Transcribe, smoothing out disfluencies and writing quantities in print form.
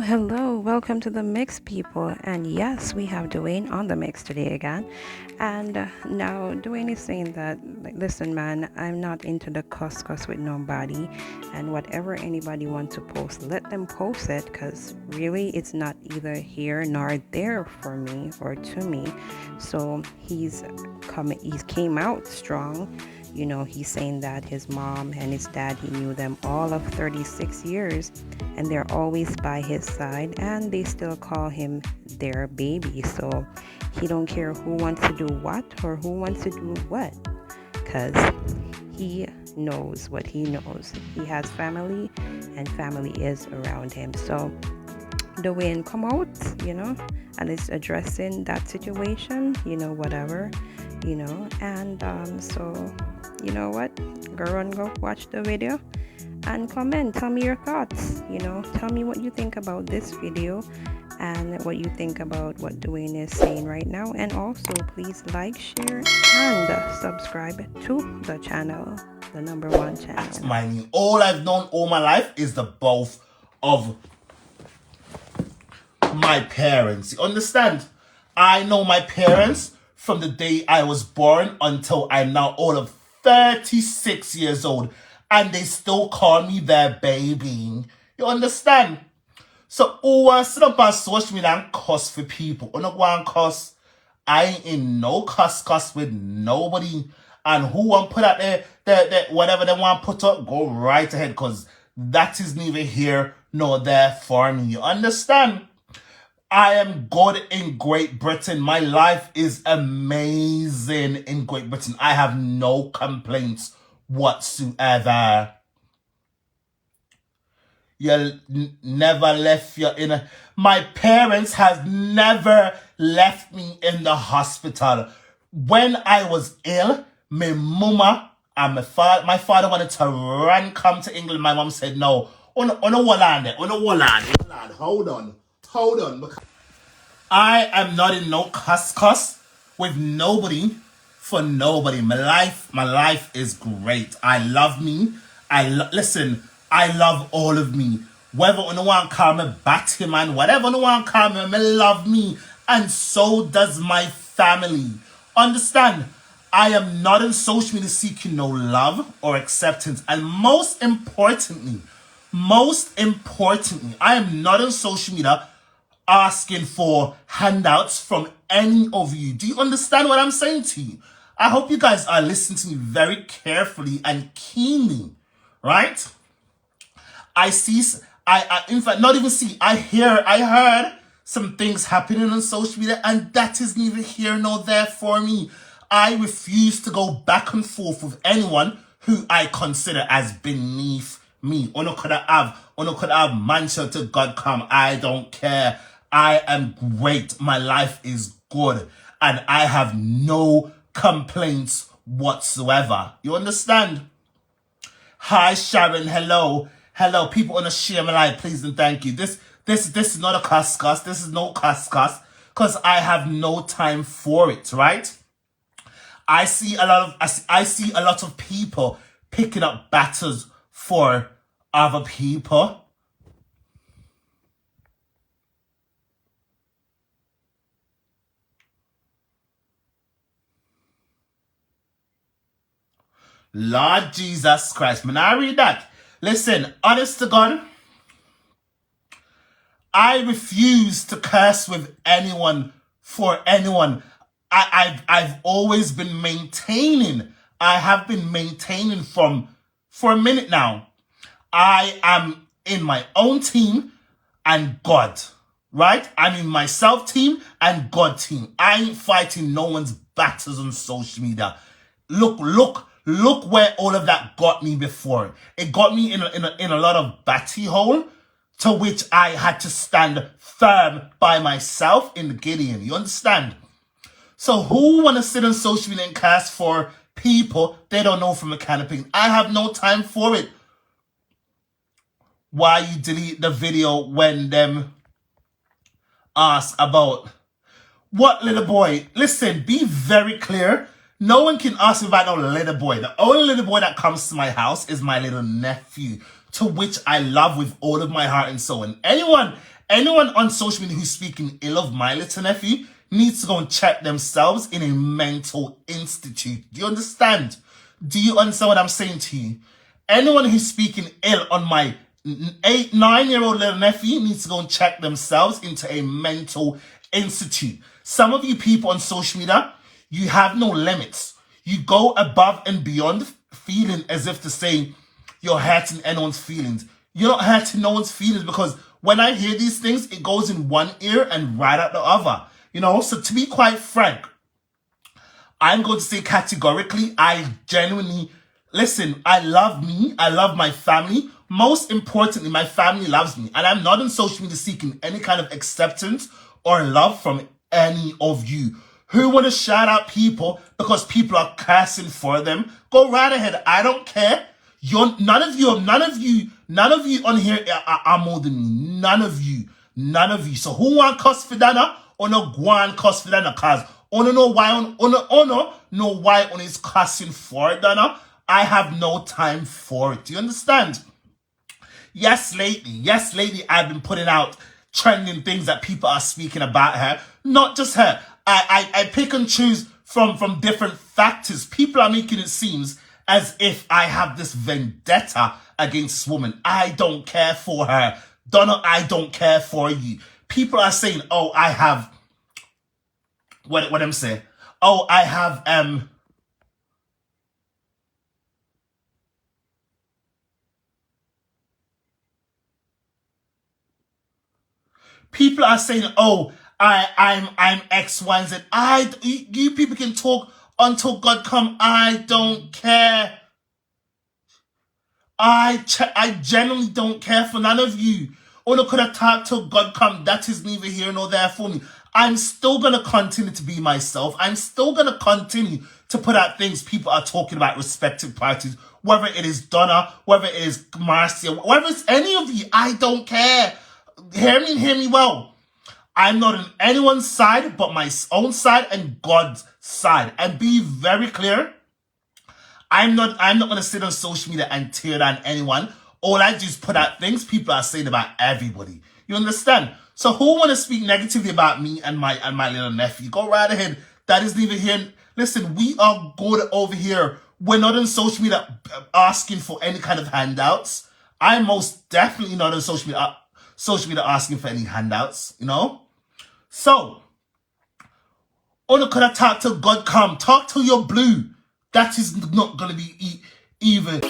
Hello, welcome to the mix, people. And yes, we have Dwayne on the mix today again. And now Dwayne is saying that, like, listen, man, I'm not into the cuss with nobody. And whatever anybody wants to post, let them post it, because really it's not either here nor there for me or to me. So he came out strong. He's saying that his mom and his dad, he knew them all of 36 years, and they're always by his side, and they still call him their baby. So he don't care who wants to do what or who wants to do what, because he knows what he knows. He has family, and family is around him. So the wind come out, and it's addressing that situation, whatever, and so you know what, go watch the video and comment, tell me your thoughts, tell me what you think about this video and what you think about what Dwayne is saying right now. And also please like, share, and subscribe to the channel, the #1 channel. That's mine. All I've known all my life is the both of my parents. You understand? I know my parents from the day I was born until I'm now all of 36 years old, and they still call me their baby. You understand? So, I sit up on social media and cuss for people. I don't want to cuss. I ain't in no cuss with nobody. And who want put out there, whatever they want to put up, go right ahead, because that is neither here nor there for me. You understand? I am good in Great Britain. My life is amazing in Great Britain. I have no complaints whatsoever. You never left your inner. My parents have never left me in the hospital. When I was ill, my mama and my father wanted to come to England. My mom said no. Hold on. I am not in no cuss with nobody for nobody. My life is great. I love me. Listen, I love all of me. Whether no one call me Batman, whatever no one call me, I love me. And so does my family. Understand? I am not in social media seeking no love or acceptance. And most importantly, I am not on social media asking for handouts from any of you. Do you understand what I'm saying to you? I hope you guys are listening to me very carefully and keenly, right? I heard some things happening on social media, and that is neither here nor there for me. I refuse to go back and forth with anyone who I consider as beneath me. Ono could have mansion to God come. I don't care. I am great. My life is good. And I have no complaints whatsoever. You understand? Hi, Sharon. Hello. People want to share my life, please and thank you. This is not a cuss. This is no cuss. Because I have no time for it, right? I see a lot of people picking up batters for other people. Lord Jesus Christ. Man, I read that. Listen, honest to God, I refuse to curse with anyone for anyone. I've always been maintaining. I have been maintaining for a minute now. I am in my own team and God, right? I'm in myself team and God team. I ain't fighting no one's battles on social media. Look where all of that got me before. It got me in a lot of batty hole, to which I had to stand firm by myself in the Gideon. You understand? So who want to sit on social media and cast for people they don't know from a canopy? I have no time for it. Why you delete the video when them ask about what little boy? Listen, be very clear. No one can ask me about no little boy. The only little boy that comes to my house is my little nephew, to which I love with all of my heart and soul. And anyone Anyone on social media who's speaking ill of my little nephew needs to go and check themselves in a mental institute. Do you understand? Do you understand what I'm saying to you? Anyone who's speaking ill on my 9-year-old little nephew needs to go and check themselves into a mental institute. Some of you people on social media, you have no limits. You go above and beyond, feeling as if to say you're hurting anyone's feelings. You're not hurting no one's feelings, because when I hear these things, it goes in one ear and right out the other. You know, so to be quite frank, I'm going to say categorically, I genuinely, listen, I love me, I love my family. Most importantly, my family loves me. And I'm not on social media seeking any kind of acceptance or love from any of you. Who want to shout out people because people are cursing for them? Go right ahead. I don't care. None of you on here are more than me. None of you. So who want cuss for Dana or no go on cuss for Dana? Cause ono know why know why on is cussing for Dana. I have no time for it. Do you understand? Yes, lately I've been putting out trending things that people are speaking about her. Not just her. I pick and choose from different factors. People are making it seem as if I have this vendetta against this woman. I don't care for her. Donna, I don't care for you. People are saying, oh, I have, what I'm saying? Oh, I have, people are saying, oh, I'm X, Y, and Z. You people can talk until God come. I don't care. I genuinely don't care for none of you. Or could have talked till God come. That is neither here nor there for me. I'm still going to continue to be myself. I'm still going to continue to put out things people are talking about respective parties. Whether it is Donna, whether it is Marcia, whether it's any of you, I don't care. Hear me well. I'm not on anyone's side but my own side and God's side. And be very clear, I'm not going to sit on social media and tear down anyone. All I do is put out things people are saying about everybody. You understand? So who want to speak negatively about me and my little nephew? Go right ahead. That is neither here. Listen, we are good over here. We're not on social media asking for any kind of handouts. I'm most definitely not on social media asking for any handouts, you know? So, Ono could have talked till God come. Talk till you're blue. That is not going to be even.